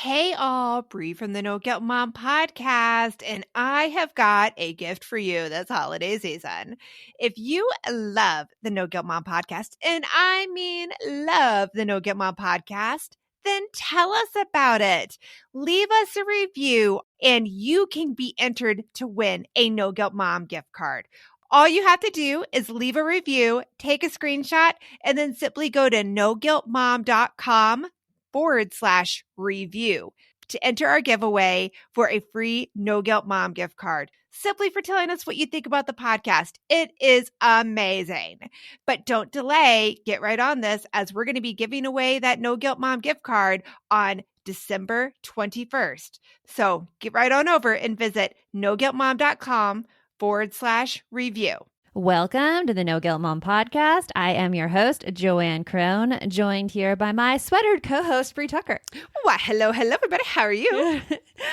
Hey all, Bree from the No Guilt Mom podcast, and I have got a gift for you this holiday season. If you love the No Guilt Mom podcast, and I mean love the No Guilt Mom podcast, then tell us about it. Leave us a review, and you can be entered to win a No Guilt Mom gift card. All you have to do is leave a review, take a screenshot, and then simply go to noguiltmom.com/review to enter our giveaway for a free No Guilt Mom gift card, simply for telling us what you think about the podcast. It is amazing. But don't delay. Get right on this, as we're going to be giving away that No Guilt Mom gift card on December 21st. So get right on over and visit noguiltmom.com/review. Welcome to the No Guilt Mom podcast. I am your host, Joanne Crone, joined here by my sweatered co-host, Bree Tucker. Well, hello, everybody. How are you?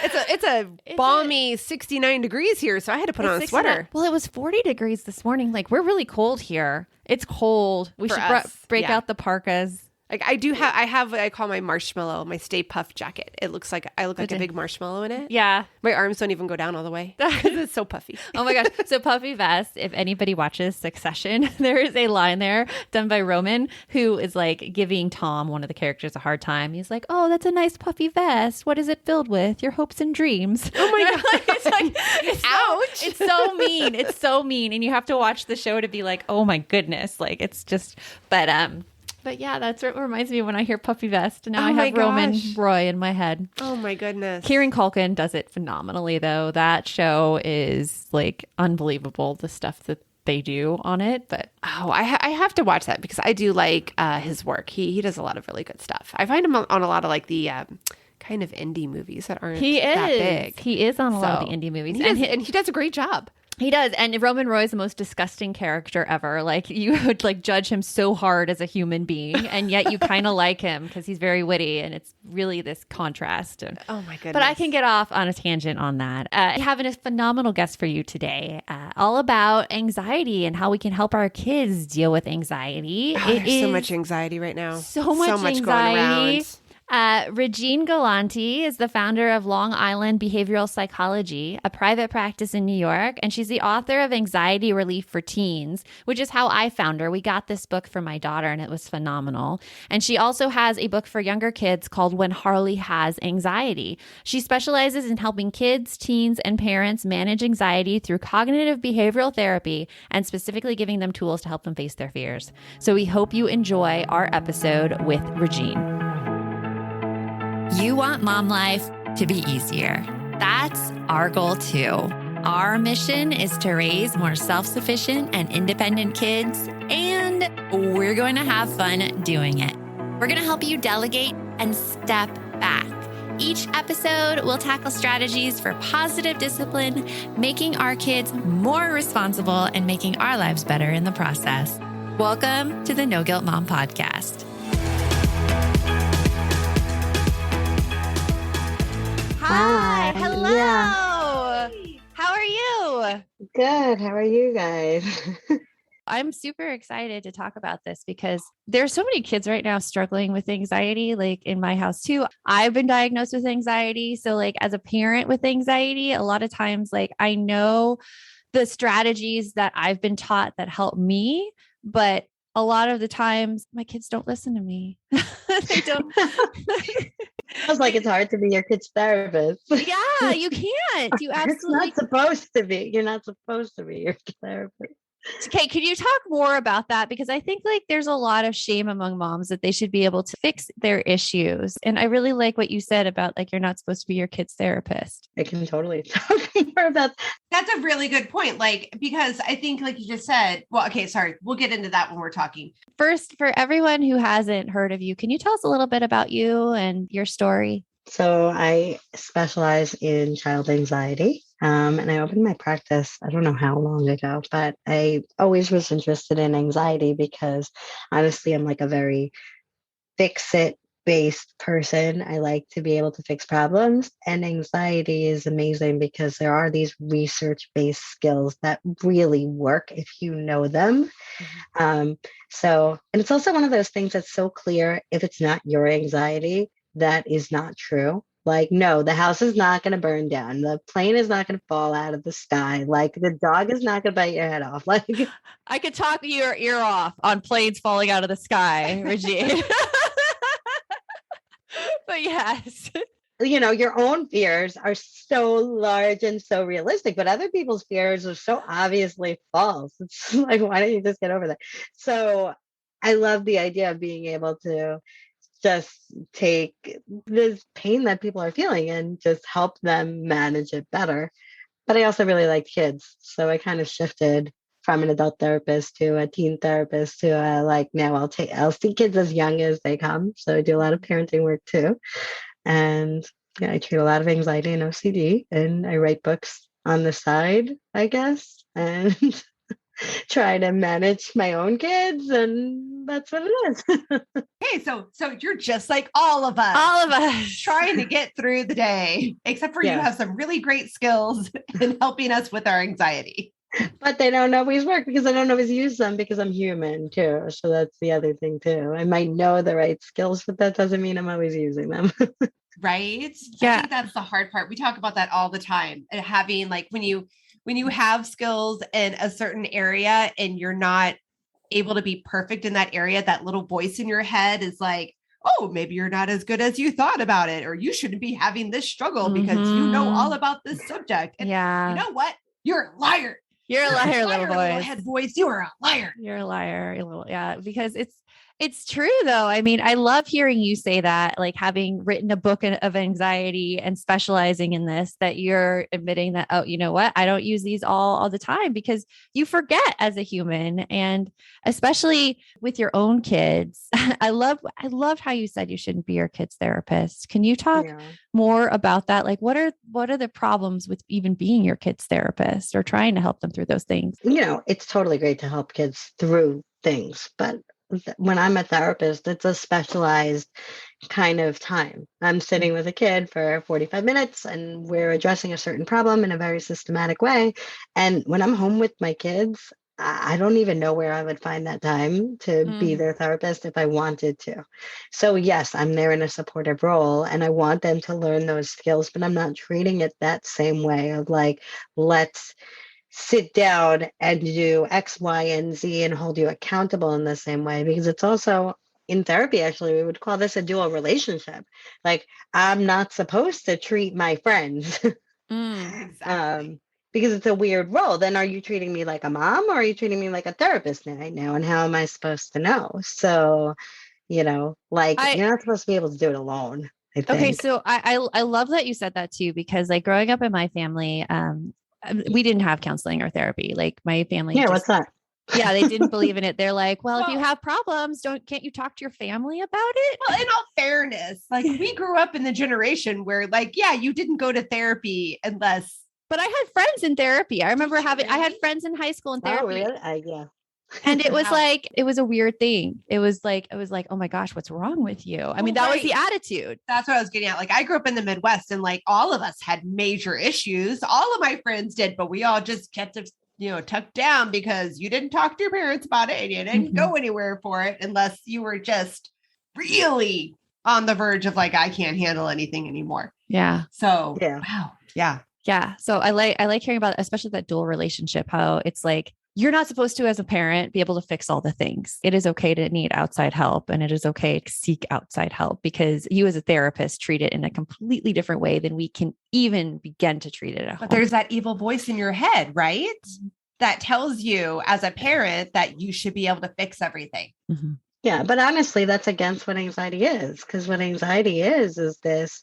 It's a balmy 69 degrees here, so I had to put on a sweater. Well, it was 40 degrees this morning. Like, we're really cold here. It's cold. We should break out the parkas. Like I call my marshmallow, my Stay Puft jacket. It looks like I look like a big marshmallow in it. Yeah. My arms don't even go down all the way. It's so puffy. Oh my gosh. So puffy vest, if anybody watches Succession, there is a line there done by Roman who is like giving Tom, one of the characters, a hard time. He's like, oh, that's a nice puffy vest. What is it filled with? Your hopes and dreams. Oh my God. Ouch. It's so mean. It's so mean. And you have to watch the show to be like, oh my goodness. Like, it's just, But yeah, that's what reminds me when I hear puffy vest. Now I have Roman Roy in my head. Oh my goodness. Kieran Culkin does it phenomenally, though. That show is like unbelievable, the stuff that they do on it. But I have to watch that because I do like his work. He does a lot of really good stuff. I find him on a lot of like the kind of indie movies that aren't that big. He is on a lot of the indie movies. And he does a great job. He does. And Roman Roy is the most disgusting character ever. Like, you would like judge him so hard as a human being, and yet you kind of like him because he's very witty, and it's really this contrast. Oh my goodness. But I can get off on a tangent on that. Having a phenomenal guest for you today, all about anxiety and how we can help our kids deal with anxiety. There's so much anxiety right now. So much anxiety. Going around. Regine Galanti is the founder of Long Island Behavioral Psychology, a private practice in New York, and she's the author of Anxiety Relief for Teens, which is how I found her. We got this book for my daughter, and it was phenomenal. And she also has a book for younger kids called When Harley Has Anxiety. She specializes in helping kids, teens, and parents manage anxiety through cognitive behavioral therapy, and specifically giving them tools to help them face their fears. So we hope you enjoy our episode with Regine. You want mom life to be easier. That's our goal too. Our mission is to raise more self-sufficient and independent kids, and we're going to have fun doing it. We're going to help you delegate and step back. Each episode will tackle strategies for positive discipline, making our kids more responsible and making our lives better in the process. Welcome to the No Guilt Mom podcast. Hi. Hello. Yeah. How are you? Good. How are you guys? I'm super excited to talk about this because there's so many kids right now struggling with anxiety, like in my house too. I've been diagnosed with anxiety. So like as a parent with anxiety, a lot of times, like I know the strategies that I've been taught that help me, but a lot of the times my kids don't listen to me. They don't. Sounds like it's hard to be your kid's therapist. Yeah, you can't. You absolutely. It's not supposed to be. You're not supposed to be your therapist. Okay, could you talk more about that? Because I think like there's a lot of shame among moms that they should be able to fix their issues. And I really like what you said about like you're not supposed to be your kid's therapist. I can totally talk more about that. That's a really good point. Like, because I think like you just said, well, okay, sorry. We'll get into that when we're talking. First, for everyone who hasn't heard of you, can you tell us a little bit about you and your story? So I specialize in child anxiety. And I opened my practice, I don't know how long ago, but I always was interested in anxiety because honestly, I'm like a very fix-it-based person. I like to be able to fix problems. And anxiety is amazing because there are these research-based skills that really work if you know them. And it's also one of those things that's so clear, if it's not your anxiety, that is not true. Like, no, the house is not going to burn down. The plane is not going to fall out of the sky. Like, the dog is not going to bite your head off. Like, I could talk your ear off on planes falling out of the sky, Regine. But yes. your own fears are so large and so realistic, but other people's fears are so obviously false. It's like, why don't you just get over that? So I love the idea of being able to just take this pain that people are feeling and just help them manage it better. But I also really like kids. So I kind of shifted from an adult therapist to a teen therapist to like now I'll see kids as young as they come. So I do a lot of parenting work too. And yeah, I treat a lot of anxiety and OCD, and I write books on the side, I guess, and try to manage my own kids, and that's what it is. Okay, so you're just like all of us. All of us trying to get through the day, except for you Yes. have some really great skills in helping us with our anxiety. But they don't always work because I don't always use them because I'm human too. So that's the other thing too. I might know the right skills, but that doesn't mean I'm always using them. Right? Yeah. I think that's the hard part. We talk about that all the time. And having like when you have skills in a certain area and you're not able to be perfect in that area, that little voice in your head is like, oh, maybe you're not as good as you thought about it, or you shouldn't be having this struggle because you know all about this subject. And you know what? You're a liar. You're a liar, little little head voice. You are a liar. You're a liar, little, yeah, because it's true though. I mean, I love hearing you say that, like having written a book of anxiety and specializing in this, that you're admitting that, oh, you know what? I don't use these all the time because you forget as a human, and especially with your own kids. I love how you said you shouldn't be your kid's therapist. Can you talk more about that? Like what are the problems with even being your kid's therapist or trying to help them through those things? It's totally great to help kids through things, but when I'm a therapist, it's a specialized kind of time. I'm sitting with a kid for 45 minutes and we're addressing a certain problem in a very systematic way. And when I'm home with my kids, I don't even know where I would find that time to be their therapist if I wanted to. So yes, I'm there in a supportive role and I want them to learn those skills, but I'm not treating it that same way of like, let's sit down and do X, Y, and Z and hold you accountable in the same way, because it's also in therapy, actually, we would call this a dual relationship. Like, I'm not supposed to treat my friends Exactly. because it's a weird role. Then are you treating me like a mom or are you treating me like a therapist right now? And how am I supposed to know? So, you're not supposed to be able to do it alone, I think. Okay. So I love that you said that too, because like growing up in my family, we didn't have counseling or therapy. Like my family. Yeah. What's that? Yeah, they didn't believe in it. They're like, well, if you have problems, can't you talk to your family about it? Well, in all fairness, like we grew up in the generation where like, yeah, you didn't go to therapy unless. But I had friends in therapy. I remember I had friends in high school in therapy. Oh, really? Yeah. And it was like, it was a weird thing. It was like, oh my gosh, what's wrong with you? I mean, that was the attitude. That's what I was getting at. Like I grew up in the Midwest and like all of us had major issues. All of my friends did, but we all just kept it, tucked down because you didn't talk to your parents about it and you didn't go anywhere for it unless you were just really on the verge of like, I can't handle anything anymore. Yeah. So, wow. Yeah. Yeah. So I like hearing about, especially that dual relationship, how it's like, you're not supposed to, as a parent, be able to fix all the things. It is okay to need outside help, and it is okay to seek outside help because you as a therapist treat it in a completely different way than we can even begin to treat it at home. But there's that evil voice in your head, right? That tells you as a parent that you should be able to fix everything. Mm-hmm. Yeah, but honestly, that's against what anxiety is, because what anxiety is this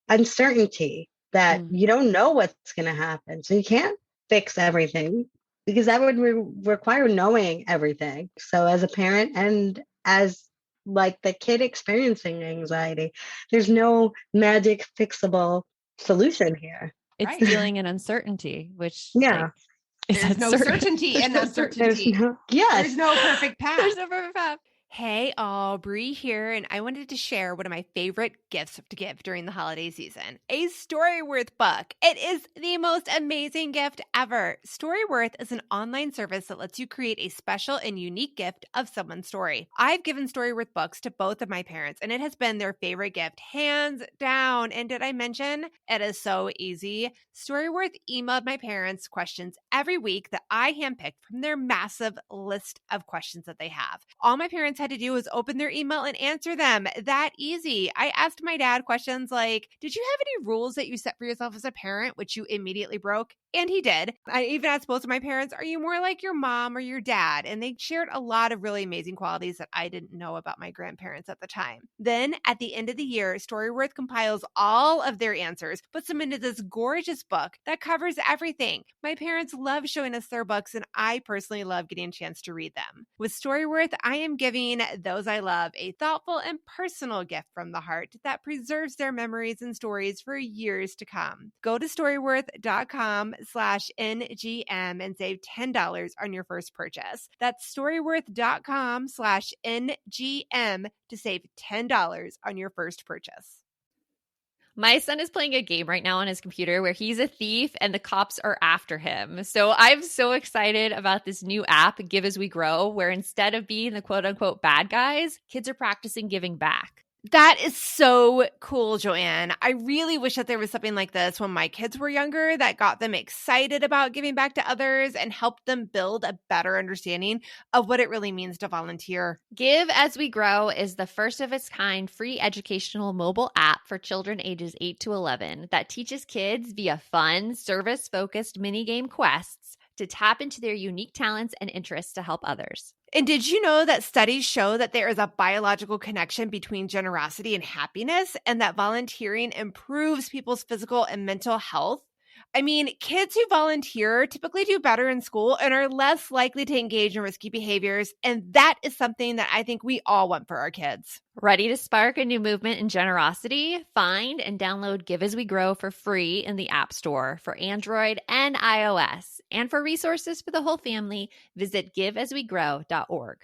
uncertainty that you don't know what's going to happen. So you can't fix everything because that would require knowing everything. So as a parent and as like the kid experiencing anxiety, there's no magic fixable solution here. It's dealing in uncertainty, which there's no certainty in uncertainty. There's no perfect path. There's no perfect path. Hey, Aubrey here, and I wanted to share one of my favorite gifts to give during the holiday season, a Storyworth book. It is the most amazing gift ever. Storyworth is an online service that lets you create a special and unique gift of someone's story. I've given Storyworth books to both of my parents, and it has been their favorite gift, hands down. And did I mention it is so easy? Storyworth emailed my parents questions every week that I handpicked from their massive list of questions that they have. All my parents had to do was open their email and answer them. That easy. I asked my dad questions like, did you have any rules that you set for yourself as a parent, which you immediately broke? And he did. I even asked both of my parents, are you more like your mom or your dad? And they shared a lot of really amazing qualities that I didn't know about my grandparents at the time. Then at the end of the year, Storyworth compiles all of their answers, puts them into this gorgeous book that covers everything. My parents love showing us their books, and I personally love getting a chance to read them. With Storyworth, I am giving those I love a thoughtful and personal gift from the heart that preserves their memories and stories for years to come. Go to storyworth.com/NGM and save $10 on your first purchase. That's storyworth.com/NGM to save $10 on your first purchase. My son is playing a game right now on his computer where he's a thief and the cops are after him. So I'm so excited about this new app, Give As We Grow, where instead of being the quote unquote bad guys, kids are practicing giving back. That is so cool, Joanne. I really wish that there was something like this when my kids were younger that got them excited about giving back to others and helped them build a better understanding of what it really means to volunteer. Give As We Grow is the first of its kind free educational mobile app for children ages 8 to 11 that teaches kids via fun, service-focused minigame quests to tap into their unique talents and interests to help others. And did you know that studies show that there is a biological connection between generosity and happiness, and that volunteering improves people's physical and mental health? I mean, kids who volunteer typically do better in school and are less likely to engage in risky behaviors. And that is something that I think we all want for our kids. Ready to spark a new movement in generosity? Find and download Give As We Grow for free in the App Store for Android and iOS. And for resources for the whole family, visit giveaswegrow.org.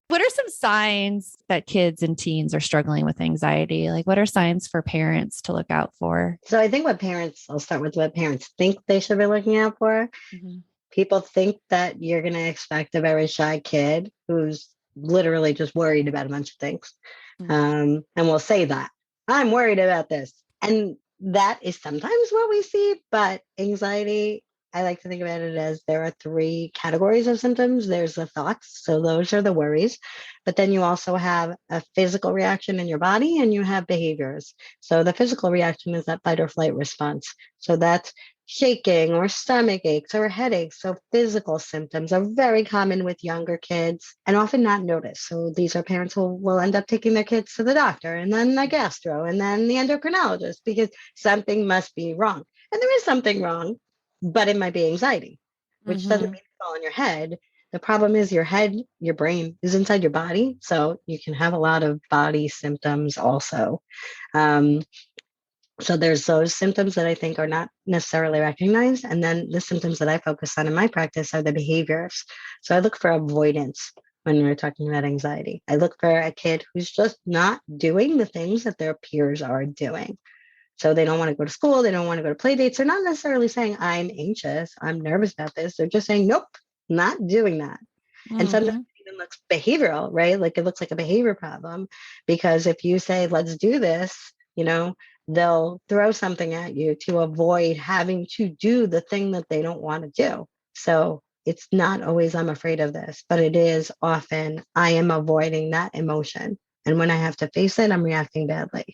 What are some signs that kids and teens are struggling with anxiety? Like, what are signs for parents to look out for? So I think I'll start with what parents think they should be looking out for. Mm-hmm. People think that you're going to expect a very shy kid who's literally just worried about a bunch of things. Mm-hmm. And we'll say that I'm worried about this. And that is sometimes what we see, but anxiety, I like to think about it as there are 3 categories of symptoms. There's the thoughts. So those are the worries. But then you also have a physical reaction in your body and you have behaviors. So the physical reaction is that fight or flight response. So that's shaking or stomach aches or headaches. So physical symptoms are very common with younger kids and often not noticed. So these are parents who will end up taking their kids to the doctor and then the gastro and then the endocrinologist because something must be wrong. And there is something wrong, but it might be anxiety, which doesn't mean it's all in your head. The problem is your head, your brain is inside your body. So you can have a lot of body symptoms also. So there's those symptoms that I think are not necessarily recognized. And then the symptoms that I focus on in my practice are the behaviors. So I look for avoidance when we're talking about anxiety. I look for a kid who's just not doing the things that their peers are doing. So they don't want to go to school. They don't want to go to play dates. They're not necessarily saying, I'm anxious, I'm nervous about this. They're just saying, nope, not doing that. Mm-hmm. And sometimes it even looks behavioral, right? Like it looks like a behavior problem because if you say, let's do this, they'll throw something at you to avoid having to do the thing that they don't want to do. So it's not always, I'm afraid of this, but it is often, I am avoiding that emotion. And when I have to face it, I'm reacting badly.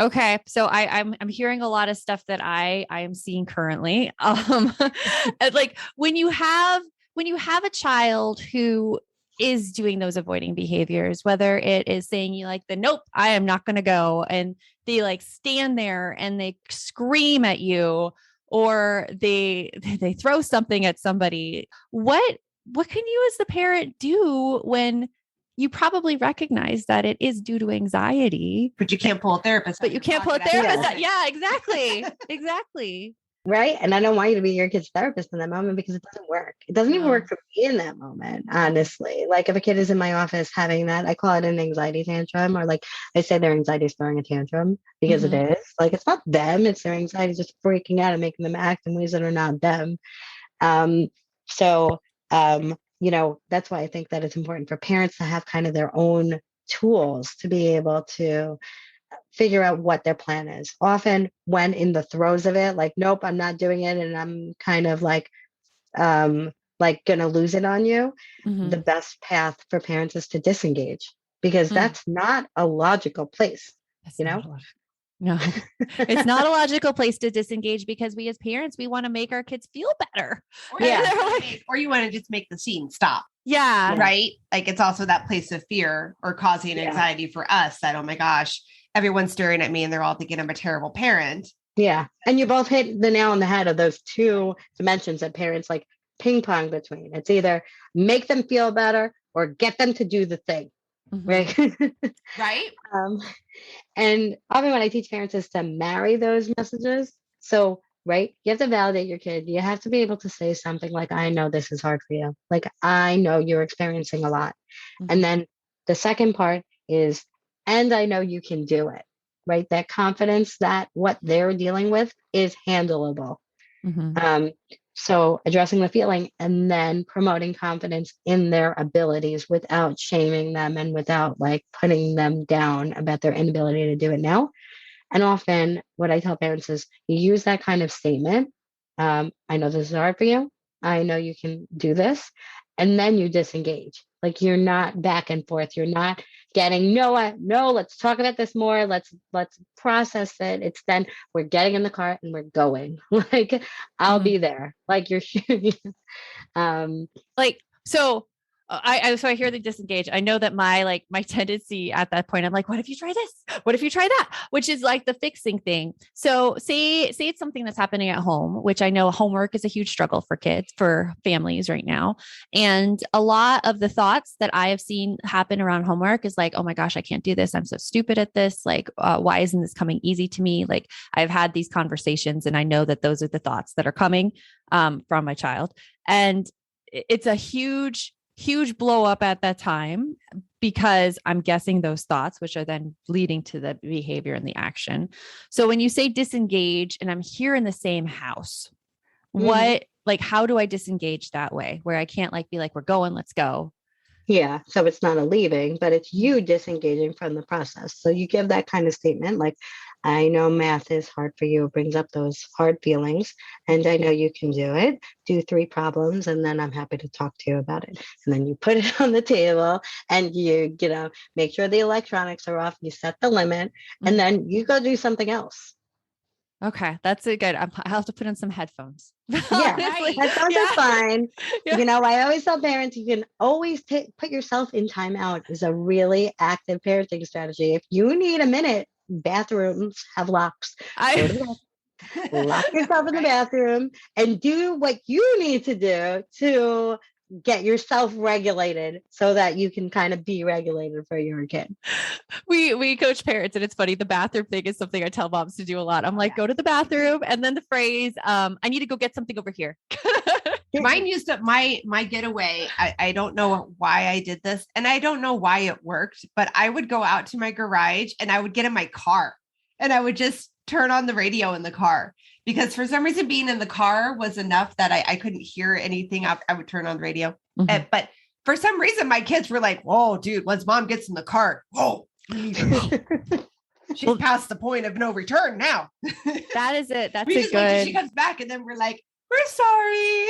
Okay. So I'm hearing a lot of stuff that I am seeing currently. Like when you have a child who is doing those avoiding behaviors, whether it is saying you like nope, I am not going to go. And they like stand there and they scream at you or they throw something at somebody. What can you as the parent do when you probably recognize that it is due to anxiety, but you can't pull a therapist. Yeah, exactly. Exactly. Right. And I don't want you to be your kid's therapist in that moment because it doesn't work. It doesn't even work for me in that moment, honestly. Like if a kid is in my office having that, I call it an anxiety tantrum, or like I say their anxiety is throwing a tantrum because it is. Like it's not them, it's their anxiety just freaking out and making them act in ways that are not them. Um, so, that's why I think that it's important for parents to have kind of their own tools to be able to figure out what their plan is. Often when in the throes of it, like, nope, I'm not doing it. And I'm kind of like gonna lose it on you. The best path for parents is to disengage because that's not a logical place, That's you not know? a logical. No, it's not a logical place to disengage because we as parents, we want to make our kids feel better. Or, Yeah. or you want to just make the scene stop. Yeah. Right. Like it's also that place of fear or causing anxiety for us that, oh my gosh, everyone's staring at me and they're all thinking I'm a terrible parent. Yeah. And you both hit the nail on the head of those two dimensions that parents like ping pong between. It's either make them feel better or get them to do the thing. Right. Right. And often what I teach parents is to marry those messages. So, right, you have to validate your kid. You have to be able to say something like, I know this is hard for you. Like, I know you're experiencing a lot. And then the second part is, and I know you can do it, right? That confidence that what they're dealing with is handleable. So addressing the feeling and then promoting confidence in their abilities without shaming them and without like putting them down about their inability to do it now. And often what I tell parents is you use that kind of statement. I know this is hard for you. I know you can do this. And then you disengage. Like you're not back and forth. You're not getting no, let's talk about this more. Let's process it. It's then we're getting in the car and we're going. Like I'll be there. Like you're like so I hear the disengage. I know that my tendency at that point, I'm like, what if you try this? What if you try that? Which is like the fixing thing. So say it's something that's happening at home, which I know homework is a huge struggle for kids, for families right now. And a lot of the thoughts that I have seen happen around homework is like, oh my gosh, I can't do this. I'm so stupid at this. Like, why isn't this coming easy to me? Like I've had these conversations and I know that those are the thoughts that are coming from my child. And it's a huge blow up at that time because I'm guessing those thoughts, which are then leading to the behavior and the action. So when you say disengage and I'm here in the same house, how do I disengage that way where I can't like be like, we're going, let's go. Yeah. So it's not a leaving, but it's you disengaging from the process. So you give that kind of statement like, I know math is hard for you. It brings up those hard feelings. And I know you can do it. Do 3 problems. And then I'm happy to talk to you about it. And then you put it on the table and you make sure the electronics are off. You set the limit and then you go do something else. Okay, that's a good. I'll have to put in some headphones. Yeah, headphones are fine. Yeah. I always tell parents you can always put yourself in timeout is a really active parenting strategy. If you need a minute, bathrooms have locks. Lock yourself in the bathroom and do what you need to do to get yourself regulated so that you can kind of be regulated for your kid. We coach parents and it's funny. The bathroom thing is something I tell moms to do a lot. I'm like, go to the bathroom. And then the phrase, I need to go get something over here. Mine used to my getaway. I don't know why I did this and I don't know why it worked, but I would go out to my garage and I would get in my car and I would just turn on the radio in the car because for some reason being in the car was enough that I couldn't hear anything. I would turn on the radio. But for some reason, my kids were like, whoa, dude, once mom gets in the car, whoa, she's past the point of no return now. That is it. That's we just wait till she comes back and then we're like, we're sorry.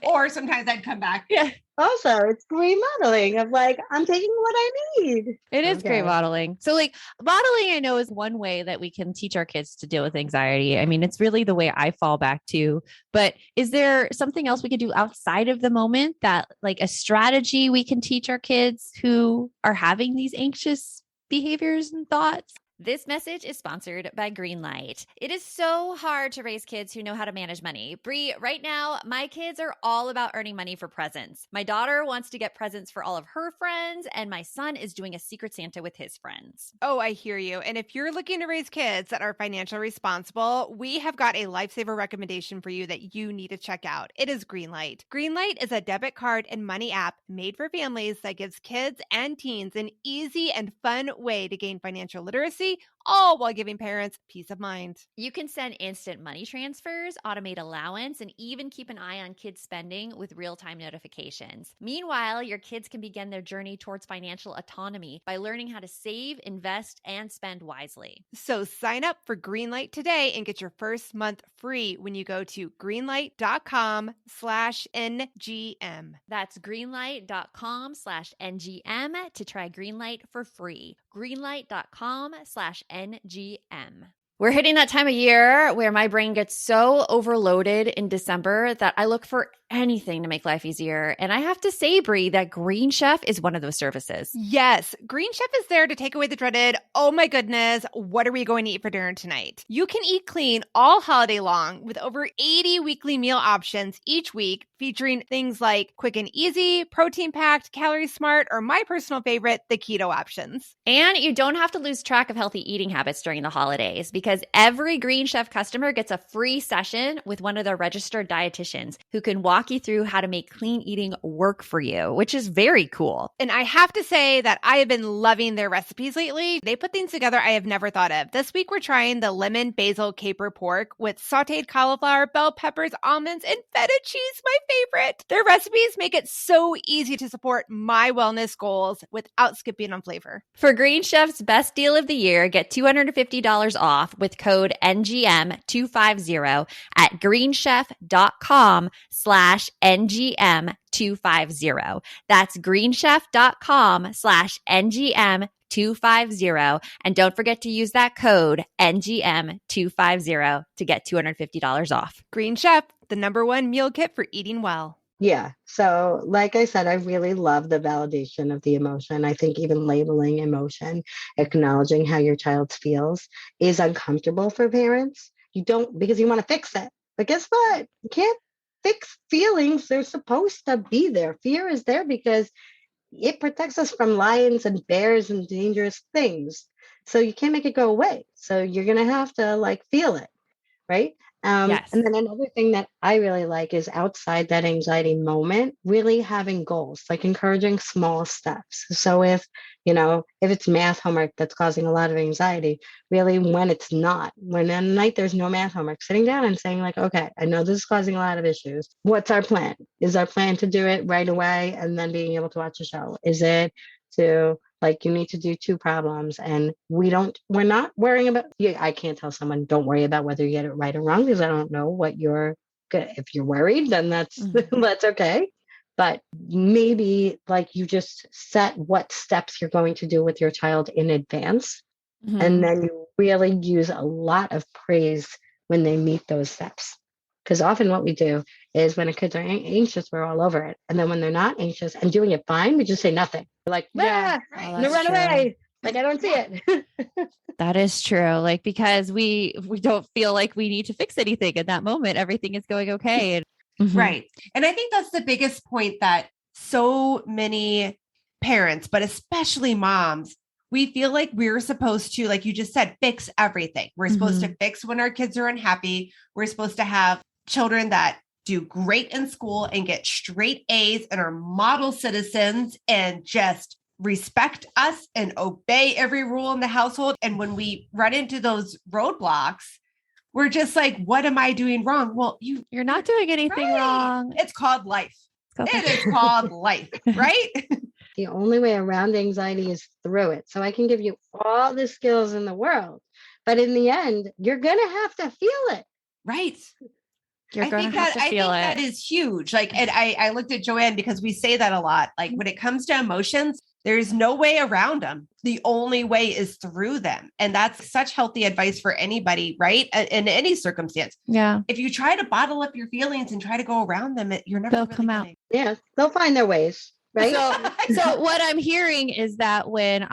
Or sometimes I'd come back. Yeah. Also, it's great modeling of like, I'm taking what I need. It is great modeling. So like modeling, I know is one way that we can teach our kids to deal with anxiety. I mean, it's really the way I fall back to, but is there something else we could do outside of the moment that like a strategy we can teach our kids who are having these anxious behaviors and thoughts? This message is sponsored by Greenlight. It is so hard to raise kids who know how to manage money. Bree, right now, my kids are all about earning money for presents. My daughter wants to get presents for all of her friends, and my son is doing a Secret Santa with his friends. Oh, I hear you. And if you're looking to raise kids that are financially responsible, we have got a lifesaver recommendation for you that you need to check out. It is Greenlight. Greenlight is a debit card and money app made for families that gives kids and teens an easy and fun way to gain financial literacy, all while giving parents peace of mind. You can send instant money transfers, automate allowance, and even keep an eye on kids' spending with real-time notifications. Meanwhile, your kids can begin their journey towards financial autonomy by learning how to save, invest, and spend wisely. So sign up for Greenlight today and get your first month free when you go to greenlight.com/NGM. That's greenlight.com/NGM to try Greenlight for free. Greenlight.com/NGM. We're hitting that time of year where my brain gets so overloaded in December that I look for anything to make life easier. And I have to say, Brie, that Green Chef is one of those services. Yes, Green Chef is there to take away the dreaded, oh my goodness, what are we going to eat for dinner tonight? You can eat clean all holiday long with over 80 weekly meal options each week, featuring things like quick and easy, protein-packed, calorie-smart, or my personal favorite, the keto options. And you don't have to lose track of healthy eating habits during the holidays because every Green Chef customer gets a free session with one of their registered dietitians who can walk you through how to make clean eating work for you, which is very cool. And I have to say that I have been loving their recipes lately. They put things together I have never thought of. This week, we're trying the lemon basil caper pork with sauteed cauliflower, bell peppers, almonds, and feta cheese, my favorite. Their recipes make it so easy to support my wellness goals without skipping on flavor. For Green Chef's best deal of the year, get $250 off with code NGM250 at greenchef.com/NGM250. That's greenchef.com/NGM250. And don't forget to use that code NGM250 to get $250 off. Green Chef, the #1 meal kit for eating well. Yeah. So, like I said, I really love the validation of the emotion. I think even labeling emotion, acknowledging how your child feels is uncomfortable for parents. You don't, because you want to fix it. But guess what? You can't fix feelings. They're supposed to be there. Fear is there because it protects us from lions and bears and dangerous things. So you can't make it go away. So you're going to have to feel it. Right. Yes. And then another thing that I really like is outside that anxiety moment, really having goals, like encouraging small steps. So if it's math homework that's causing a lot of anxiety, really when it's not, when at night there's no math homework, sitting down and saying okay, I know this is causing a lot of issues. What's our plan? Is our plan to do it right away and then being able to watch a show? Is it to you need to do 2 problems and we're not worrying about, I can't tell someone don't worry about whether you get it right or wrong because I don't know what if you're worried, then that's, that's okay. But maybe you just set what steps you're going to do with your child in advance. Mm-hmm. And then you really use a lot of praise when they meet those steps. Because often what we do is when the kids are anxious, we're all over it. And then when they're not anxious and doing it fine, we just say nothing. We're yeah, and they run away. I don't see it. That is true. Because we don't feel like we need to fix anything in that moment. Everything is going okay. Right. And I think that's the biggest point that so many parents, but especially moms, we feel like we're supposed to, like you just said, fix everything. We're supposed to fix when our kids are unhappy. We're supposed to have children that do great in school and get straight A's and are model citizens and just respect us and obey every rule in the household. And when we run into those roadblocks, we're just like, what am I doing wrong? Well, you're not doing anything wrong. It's called life. It is called life, right? The only way around anxiety is through it. So I can give you all the skills in the world, but in the end, you're going to have to feel it. Right. You're going to have to feel it. That is huge. And I looked at Joanne because we say that a lot. When it comes to emotions, there's no way around them. The only way is through them. And that's such healthy advice for anybody, right? In any circumstance. Yeah. If you try to bottle up your feelings and try to go around them, you're never They'll come out. Yeah. They'll find their ways. right? So what I'm hearing is that when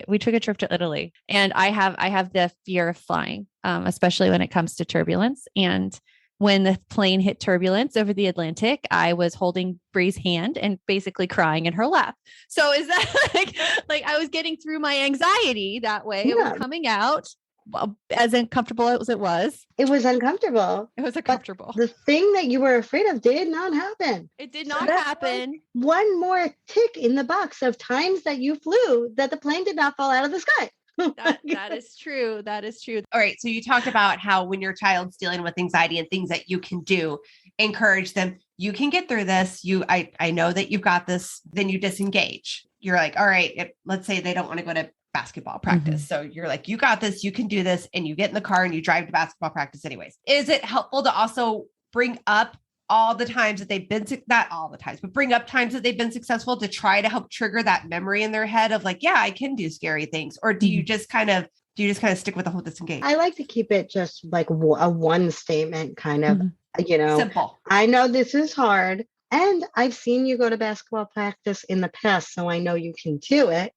we took a trip to Italy, and I have the fear of flying, especially when it comes to turbulence. And when the plane hit turbulence over the Atlantic, I was holding Bree's hand and basically crying in her lap. So is that like I was getting through my anxiety that way? It was coming out as uncomfortable as it was. It was uncomfortable. It was uncomfortable. The thing that you were afraid of did not happen. It did not happen. One more tick in the box of times that you flew that the plane did not fall out of the sky. That is true. That is true. All right. So you talked about how when your child's dealing with anxiety and things that you can do, encourage them. You can get through this. I know that you've got this. Then you disengage. You're like, all right, let's say they don't want to go to basketball practice. So you're like, you got this, you can do this. And you get in the car and you drive to basketball practice anyways. Is it helpful to also bring up all the times that they've been, not all the times, but bring up times that they've been successful to try to help trigger that memory in their head of like, yeah, I can do scary things? Or do you just kind of stick with the whole disengage? I like to keep it just like a one statement kind of, simple. I know this is hard and I've seen you go to basketball practice in the past, so I know you can do it.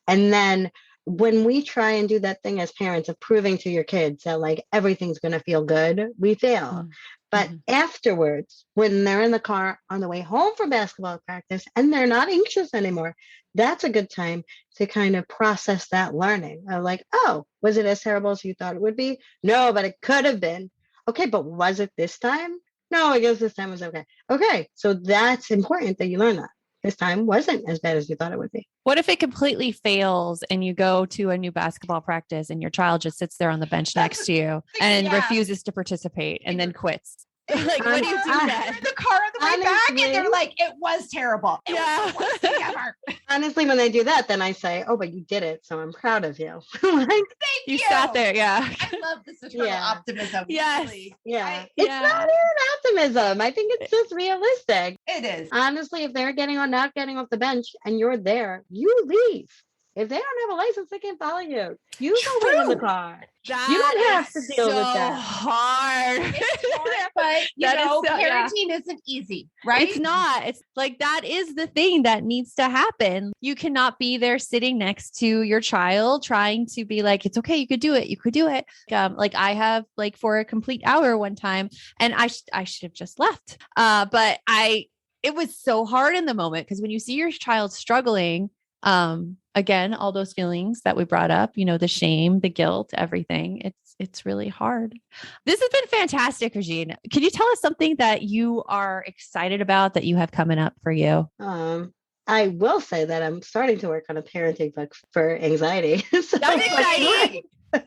And then when we try and do that thing as parents of proving to your kids that like everything's going to feel good, we fail. But afterwards, when they're in the car on the way home from basketball practice and they're not anxious anymore, that's a good time to kind of process that learning. Like, oh, was it as terrible as you thought it would be? No, but it could have been. Okay, but was it this time? No, I guess this time was okay. Okay, so that's important that you learn that. This time wasn't as bad as you thought it would be. What if it completely fails and you go to a new basketball practice and your child just sits there on the bench next to you and refuses to participate and then quits? Like, what do you do then? They're in the car on the way back and they're like, it was terrible. It was the worst thing ever. Honestly, when they do that, then I say, oh, but you did it. So I'm proud of you. Thank you. Sat there. Yeah. I love this eternal optimism. Yes. Really. Yeah. It's not even optimism. I think it's just realistic. It is. Honestly, if they're not getting off the bench and you're there, you leave. If they don't have a license, they can't follow you. You go wait in the car. You don't have to deal with that. Hard. It's hard, but parenting isn't easy, right? It's not. It's like that is the thing that needs to happen. You cannot be there sitting next to your child trying to be like, it's okay, you could do it. You could do it. Like I have like for a complete hour one time, and I should have just left. But it was so hard in the moment because when you see your child struggling, again, all those feelings that we brought up, the shame, the guilt, everything. It's really hard. This has been fantastic, Regine. Can you tell us something that you are excited about that you have coming up for you? I will say that I'm starting to work on a parenting book for anxiety. So that's exciting.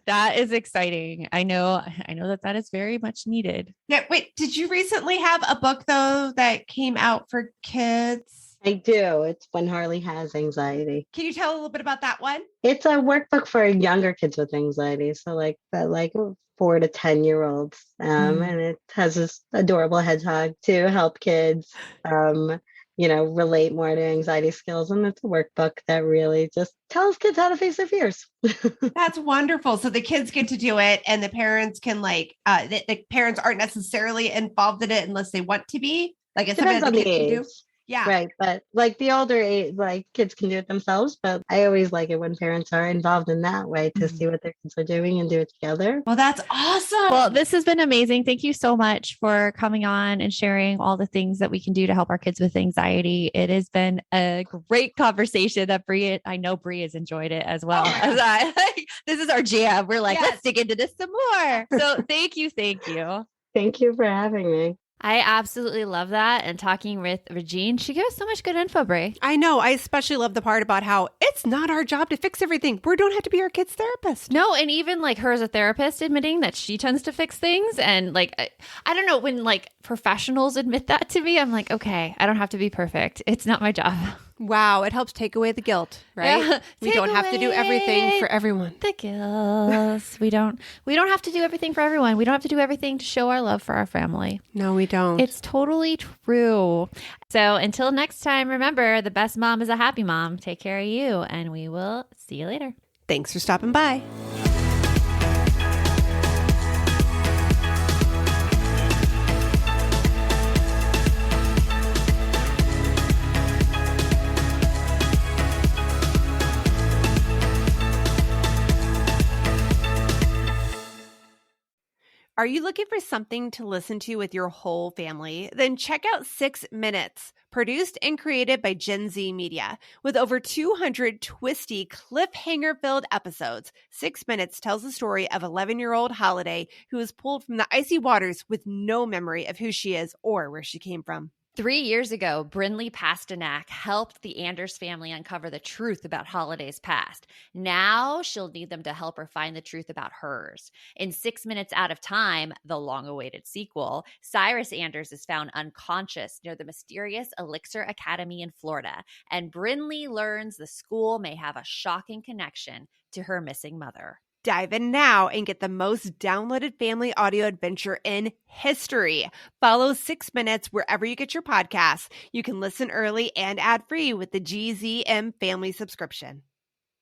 That is exciting. I know that is very much needed. Yeah. Wait, did you recently have a book though that came out for kids? I do. It's When Harley Has Anxiety. Can you tell a little bit about that one? It's a workbook for younger kids with anxiety. So like 4 to 10-year-olds. And it has this adorable hedgehog to help kids, relate more to anxiety skills. And it's a workbook that really just tells kids how to face their fears. That's wonderful. So the kids get to do it and the parents can the parents aren't necessarily involved in it unless they want to be. Like it's something that the kids can do. Yeah. Right. But like the older age, like kids can do it themselves. But I always like it when parents are involved in that way to see what their kids are doing and do it together. Well, that's awesome. Well, this has been amazing. Thank you so much for coming on and sharing all the things that we can do to help our kids with anxiety. It has been a great conversation that I know Bree has enjoyed it as well. This is our jam. We're like, let's dig into this some more. So thank you. Thank you. Thank you for having me. I absolutely love that. And talking with Regine, she gave us so much good info, Brie. I know. I especially love the part about how it's not our job to fix everything. We don't have to be our kid's therapist. No, and even like her as a therapist admitting that she tends to fix things. And like, I don't know, when like professionals admit that to me, I'm like, okay, I don't have to be perfect. It's not my job. Wow, it helps take away the guilt, right? Yeah, we don't have to do everything for everyone. The guilt. We don't have to do everything for everyone. We don't have to do everything to show our love for our family. No, we don't. It's totally true. So until next time, remember, the best mom is a happy mom. Take care of you, and we will see you later. Thanks for stopping by. Are you looking for something to listen to with your whole family? Then check out 6 Minutes, produced and created by Gen Z Media. With over 200 twisty, cliffhanger-filled episodes, 6 Minutes tells the story of 11-year-old Holiday who is pulled from the icy waters with no memory of who she is or where she came from. 3 years ago, Brinley Pasternak helped the Anders family uncover the truth about Holiday's past. Now she'll need them to help her find the truth about hers. In 6 Minutes Out of Time, the long-awaited sequel, Cyrus Anders is found unconscious near the mysterious Elixir Academy in Florida, and Brinley learns the school may have a shocking connection to her missing mother. Dive in now and get the most downloaded family audio adventure in history. Follow 6 Minutes wherever you get your podcasts. You can listen early and ad-free with the GZM family subscription.